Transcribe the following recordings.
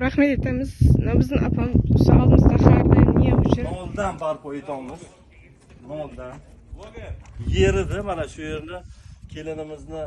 Rahmet etamiz. Bizning apam sog'lig'imizda har doim niya uchun. Noldan barpo etamiz. Noldan. Yer edi, mana shu yerni kelinimizni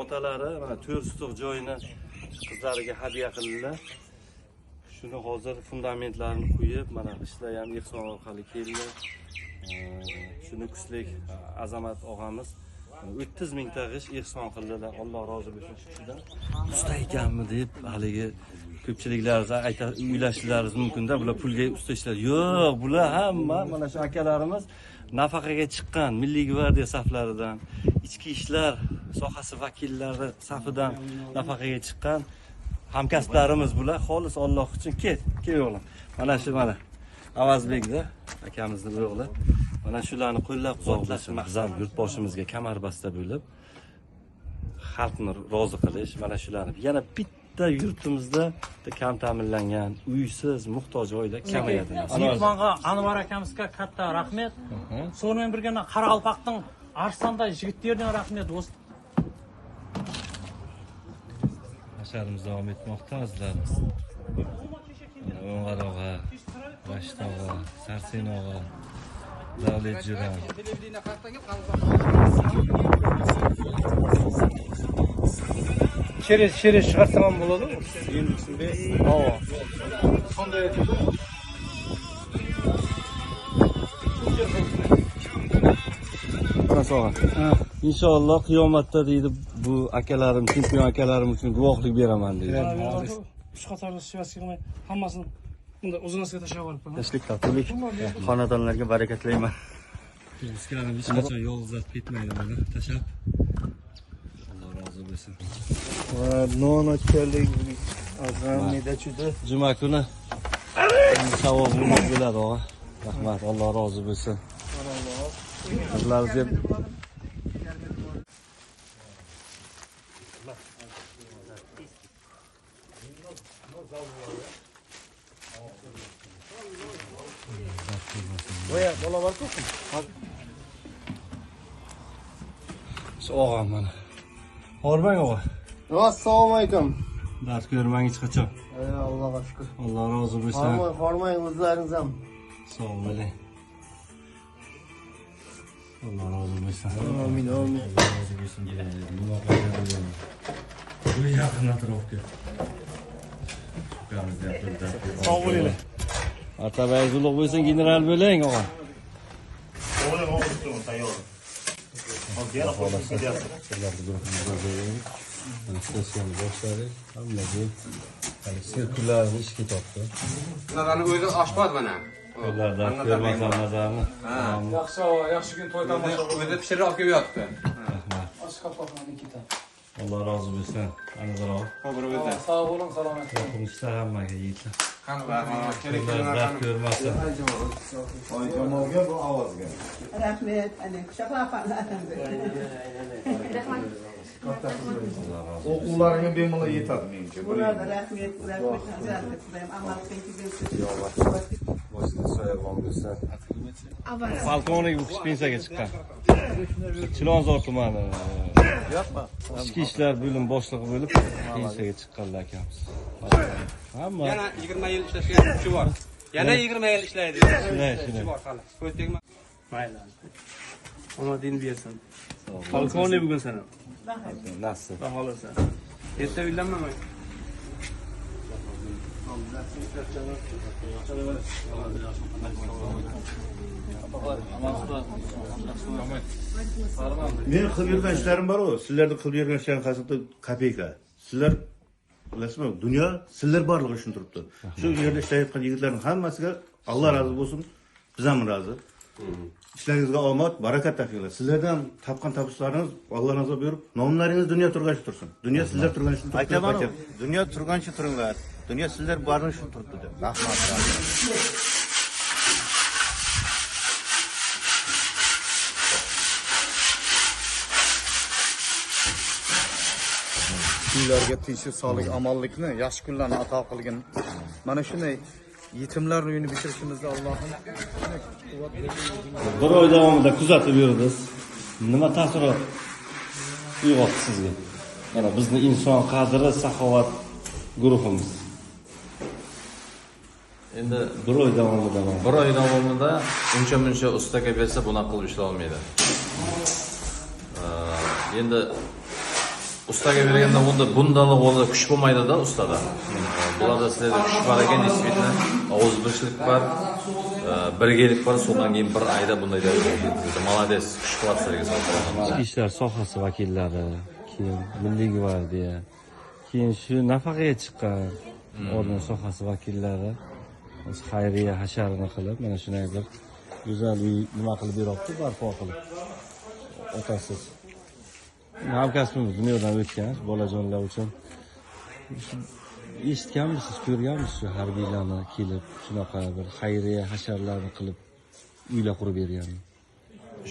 otalari mana 4 stuq joyini qizlariga hadya qildilar. Shuni hozir fundamentlarini qo'yib, mana ishlar ham ehson orqali keldi. Shuni kuchlik Azamat og'amiz 30 mingta g'ish ehson qildilar. Alloh rozi bo'lsin shudan. Usta ekanmi deb haligi ko'pchiliklaringiz o'ylashlaringiz mumkin-da, bular pulga usta ishlar. Yo'q, bular hamma mana shu akalarimiz nafaqaga chiqqan Milliy gvardiya saflaridan, ichki ishlar sohasi vakillari safidan nafaqaga chiqqan hamkasblarimiz bular. Xolis Alloh uchun kel o'g'lim. Mana shu mana Avazbekda akamizning o'g'li. Mana shularni qo'llab-quvvatlash maqsad yurtboshimizga kamarbasta bo'lib, xalqni rozi qilish, mana shularni. Yana bitta yurtimizda kam ta'minlangan, uysiz, muhtoj oila kamayadi. Siymonga Anvar akamizga katta rahmat. Sonымен birga Qaraqalpaqning Arsonday yigitlardan rahmat do'st. Asharimiz davom etmoqda azizlarimiz. O'ng'ar og'a, Rashid og'a, Sarsen og'a, Davlet Jiran. Sheresh chiqarsam ham bo'ladimi? Endi shunday. Havo. Qanday aytadi? Rasoga. Inshaalloh qiyomatda deydi bu akalarim, chempion akalarim uchun guvohlik beraman deydi. Uch qatorli sivas qilmay hammasini bunda o'zinizga tashlab olibman. Tinchlik totuvlik xonadonlarga baraka tilayman. Bizlarni hech qachon yolg'izlatib ketmaydi buni tashab. Alloh rozi bo'lsin. Non ochganlik azamida juda. Juma kuni savob bo'ladi og'a. Rahmat, Alloh rozi bo'lsin. Qizlaringiz Voya bola bor-ku. og'am mana. Hormang og'a. Assalomu alaykum. Dard ko'rmang hech qachon. Allohga shukr. Alloh rozi bo'lsin. Hormang o'zlaringiz ham. Sog' bo'ling. Alloh rozi bo'lsin. Amin, amin. Alloh rozi bo'lsin. Bu yaqin atrofga. Sog' bo'linglar. Martabangiz ulug' bo'lsin, general bo'ling og'a. Sessiyani boshladik. Hammaga sirkullarni ishga tortdi. Ularni o'zi oshpaz mana. Ulardan ko'rmasam mazamni. Yaxshi kun to'y tomosha O'zi pishirib olib kelyapti. Alloh rozi bo'lsin. Aniqroq. Qo'bir o'zi. Sog' bo'ling, salomat. Yo'qimizda hammaga yetdi. Kerak Dard ko'rmasin. Oy bu ovozga. Rahmet, anne kuşaklar falan. O'quvlaringga bemalol yetadi menimcha. Burada rahmet, rahmet kudayım. Amal kıyıcı Boshida soyabon bo'lsin. Polkovnik pensiyaga chiqqan. Chilonzor tumani. Ichki ishlar bo'lim boshlig'i bo'lib pensiyaga chiqqanlar akamiz. Hamma Yana 20 yil ishlashga kuchi bor. Yana 20 yil ishlaydi. shunday. Bor hali. Ko'z tegma. Mayli. Omading bersin. Polkovnik bugun sana. Nasib. Xohlasan. Erta uylanmamay. Men qilib yurgan ishlarim bor-ku, sizlarni qilib yurgan ishlaring qasdi kopeyka. Sizlar bilasizmi, dunyo sizlar borlig'i uchun turibdi. Shu yerda ishlayotgan yigitlarning hammasiga Alloh rozi bo'lsin, biz ham rozi. Ishlaringizga omad, barakat topinglar. Sizlardan topgan topushlaringiz Alloh nazo berib, nomlaringiz dunyo turgancha tursin. Dunyo sizlar turgan uchun turibdi. Aytaman, dunyo turgancha turinglar. Dunyo sizlar borning uchun turibdi deb. Rahmat. Uylarga tinchlik, sog'lik, amonlikni, yaxshi kunlarni ato qilgin. Mana shunday yetimlar uyini bitirishimizda Allohim Bir oy davomida kuzatib yurdik. Nima taassurot uyg'otdi sizga? Yana bizni inson qadri, saxovat guruhimiz. Endi Bir oy davomida mana. bir oy davomida uncha muncha ustaga bersa bunaqa qilib ishlay olmaydi. Endi ustaga berganda bundalik o'rda kuch bo'lmaydi-da ustada. Bularda sizlarda kuch bor ekan, действительно, og'izbirchilik bor, birgelik bor, so'ndan keyin bir oyda bunday darajaga yetkazdi. Молодец, kuch quvvat sizlarga sog'liq. Ichki ishlar sohasi vakillari, keyin Milliy gvardiya, keyin shu nafaqaga chiqqan organ sohasi vakillari xayriya hasharini qilib, mana shunday bir go'zal uy nima qilib beryapti, barpo qilib. Otasiz. Hamkasbimiz dunyodan o'tgan bolajonlar uchun eshitganmisiz, ko'rganmisiz shu harbiylarni kelib shunaqa bir xayriya hasharlarni qilib uylar qurib berganini?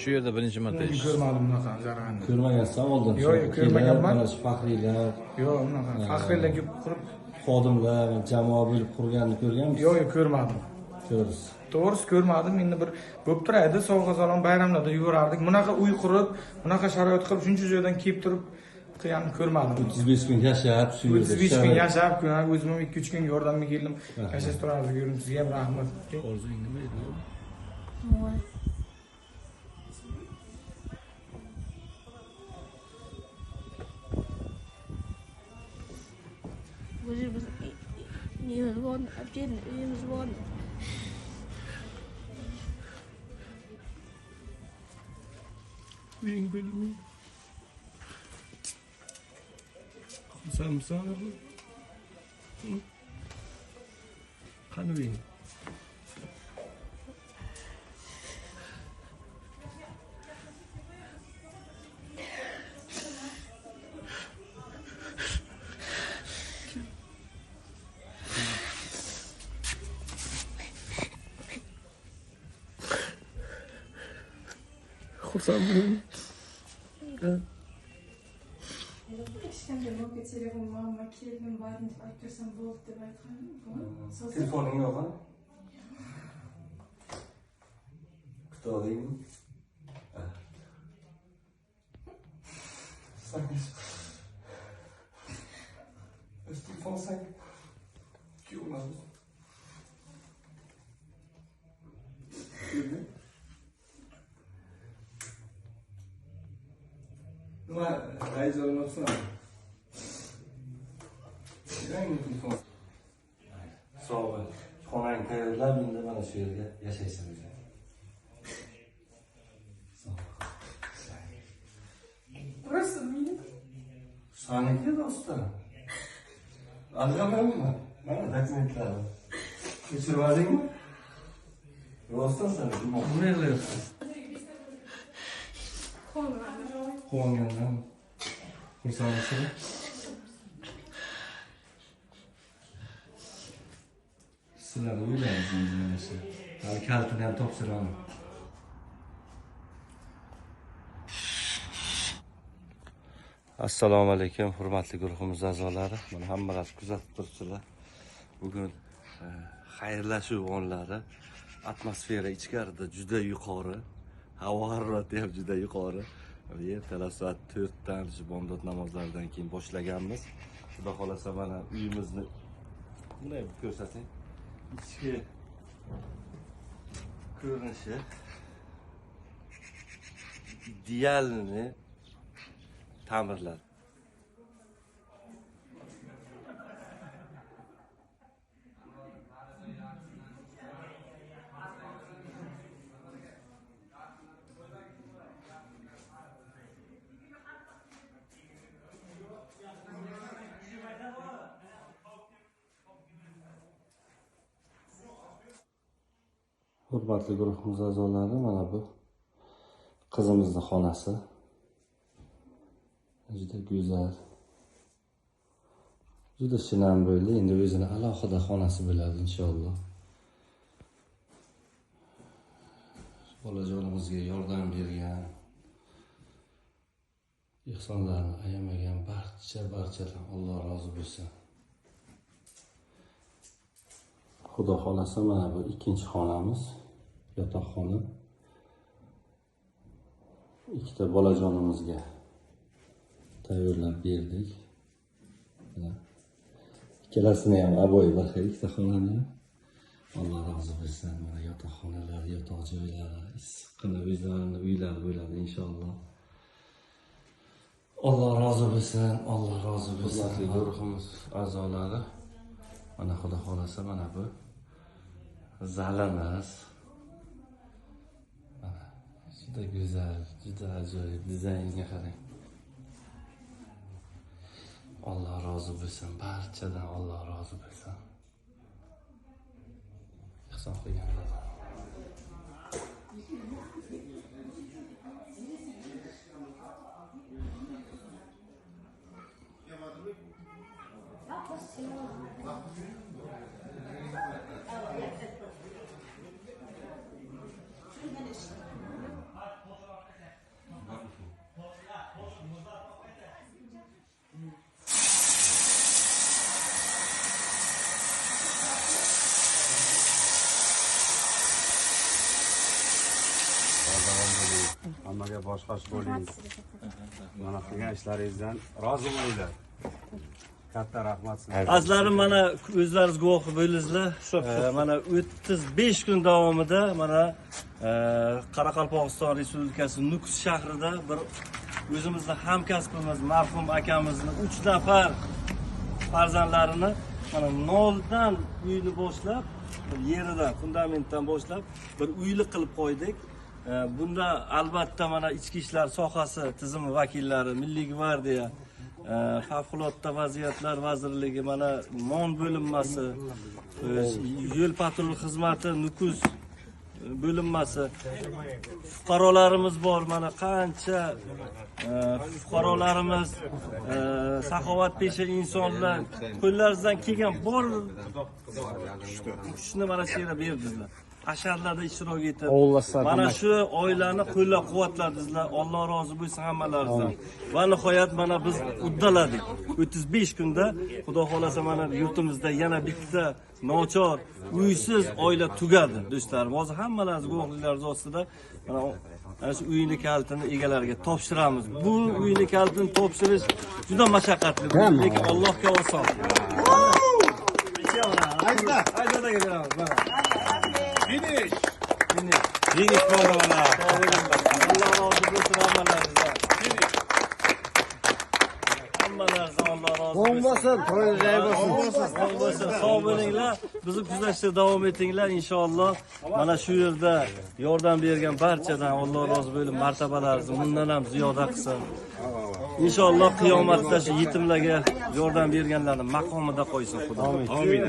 Shu yerda birinchi marta Ko'rmadim bunaqa jarayonni. Ko'rmagansan oldin? Yo'q, ko'rmaganman. Mana shu faxriylar, Yo'q, unaqa faxriylarga qurib, xodimlar, jamoa bo'lib qurganini ko'rganmisiz? yo'q, ko'rmadim. Ko'rsiz. To'g'risi ko'rmadim. Endi bir bo'lib turadi, sovg'a salom bayramlarda yugurardik. Bunaqa uy qurib, bunaqa sharoit qilib, shuncha joydan kelib turib qilganini ko'rmadim. 35 kun yashab, shu yerda 35 kun yashab, o'zim ham 2-3 kun yordamga keldim. Yashash turardik, yurdim. Sizga ham rahmat. Orzung nima edi? O'zimiz uyimiz bor, abjirni uyimiz bor. Uying bo'lmi? Xursandmisan? Qani uying? Xursandman. Eshitganda menga telefon mamma keldim bordim deb aytib bersam bo'ldi deb aytganim. Telefoning yo'qmi? Kutodingmi? Telefon sen. Kuyovlar. Nima aytmoqchisan? Sog' bo'l. Xonang tayyorlab, endi mana shu yerga yashaysan o'zing. Просто meni Saniki do'stim. Alg'amayman. Mana dokumentlarim. Ko'chirib oldingmi? Rostdan sen nima qilyapsan? Quvongandan. Xursandmisan? Sizlar o'ylaysiz mana shu. Hali kalitini ham topshiraman. Assalomu alaykum, hurmatli guruhimiz a'zolari. Mana hammalar kuzatib turibsizlar. Bugun xayrlashuv onlari. Atmosfera ichkarida juda yuqori, havo harorati ham juda yuqori. Ertalab soat 4 dan shu bomdod namozlaridan keyin boshlaganmiz. Xudo xolasa mana uyimizni bunday ko'rsating. Ichki ko'rinishi idealni ta'mirladi. Hurmatli guruhimiz a'zolari, mana bu qizimizning xonasi. Juda go'zal. Juda shinam bo'ldi. Endi o'zini alohida xonasi bo'ladi inshaalloh. Bolajonimizga yordam bergan, ihsonlarni ayamagan barchadan Alloh rozi bo'lsin. Xudo xolasa mana bu ikkinchi xonamiz, yotoqxona. Ikkita bolajonimizga tayyorlab berdik. Ikkalasini ham aboy bir xil, ikkita xonani ham. Alloh rozi bo'lsin. Mana yotoqxonalar, yotoq joylari, issiqqina o'zlarini uylari bo'ladi inshaalloh. Alloh rozi bo'lsin. Alloh rozi bo'lsin. Hurmatli guruhimiz a'zolari. Mana xudo xolasa mana bu zalimiz. Mana juda go'zal, juda ajoyib dizaynga qarang. Alloh rozi bo'lsin. Barchadan Alloh rozi bo'lsin. Ihson qilganlar. Hammaga bosh bo'ling. Mana qilgan ishlaringizdan rozi bo'linglar. Katta rahmat sizlarga. Azlarim mana o'zlaringiz guvoh bo'linglar. Mana 35 kun davomida mana Qoraqalpog'iston Respublikasi Nukus shahrida bir o'zimizni hamkasbimiz marhum akamizni 3 nafar farzandlarini mana noldan uyni boshlab, yeridan, fundamentdan boshlab bir uyli qilib qo'ydik. Bunda albatta mana ichki ishlar sohasi tizimi vakillari, Milliy gvardiya, favqulodda vaziyatlar vazirligi, mana non bo'linmasi, yo'l patrul xizmati Nukus bo'linmasi, fuqarolarimiz bor. Mana qancha fuqarolarimiz, saxovatpesha insonlar qo'llaringizdan kelgan bor kuchni mana shu yerga berdinglar. Asharlarda ishtirok etib, mana shu oilani qo'llab-quvvatladingizlar. Alloh rozi bo'lsin hammalaringizdan. Va nihoyat mana biz uddaladik. 35 kunda Xudo xolasa mana yurtimizda yana bitta nochor, uysiz oila tugadi do'stlarim. Hozir hammalaringiz guvohliklaringiz ostida mana shu uyni kalitini egalariga topshiramiz. Bu uyni kalitini topshirish juda mashaqqatli, lekin Allohga oson. Aytdaga beramiz. Mana Finish bolalar. Alloh rozi bo'lsin hammalaringizdan. Hammalaringizdan Alloh rozi bo'lsin. Bo'lmasin, to'yingiz joy bo'lsin. Bo'lsin, sog' bo'linglar. Bizni kuzatishda davom etinglar inshaalloh. Mana shu yerda yordam bergan barchadan Alloh rozi bo'lsin. Martabalaringizni bundan ham ziyoda qilsin. Inshaalloh qiyomatda shu yetimlarga yordam berganlarni maqomida qo'ysin Xudo. Amin.